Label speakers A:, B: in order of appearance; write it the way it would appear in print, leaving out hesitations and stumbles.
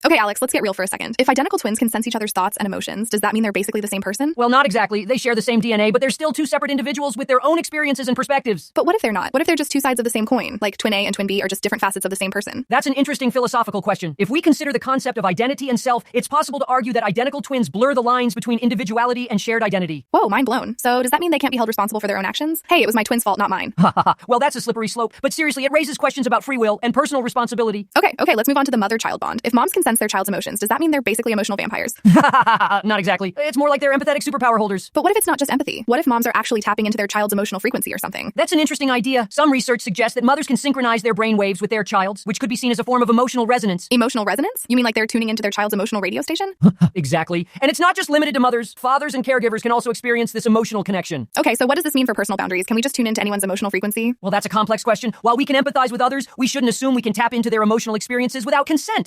A: Okay, Alex, let's get real for a second. If identical twins can sense each other's thoughts and emotions, does that mean they're basically the same person?
B: Well, not exactly. They share the same DNA, but they're still two separate individuals with their own experiences and perspectives.
A: But what if they're not? What if they're just two sides of the same coin? Like twin A and twin B are just different facets of the same person?
B: That's an interesting philosophical question. If we consider the concept of identity and self, it's possible to argue that identical twins blur the lines between individuality and shared identity.
A: Whoa, mind blown. So does that mean they can't be held responsible for their own actions? Hey, it was my twin's fault, not mine.
B: Well, that's a slippery slope. But seriously, it raises questions about free will and personal responsibility.
A: Okay, let's move on to the mother-child bond. If moms can sense their child's emotions, does that mean they're basically emotional vampires?
B: Not exactly. It's more like they're empathetic superpower holders.
A: But what if it's not just empathy? What if moms are actually tapping into their child's emotional frequency or something?
B: That's an interesting idea. Some research suggests that mothers can synchronize their brain waves with their child's, which could be seen as a form of emotional resonance.
A: Emotional resonance? You mean like they're tuning into their child's emotional radio station?
B: Exactly. And it's not just limited to mothers. Fathers and caregivers can also experience this emotional connection.
A: Okay, so what does this mean for personal boundaries? Can we just tune into anyone's emotional frequency?
B: Well, that's a complex question. While we can empathize with others, we shouldn't assume we can tap into their emotional experiences without consent.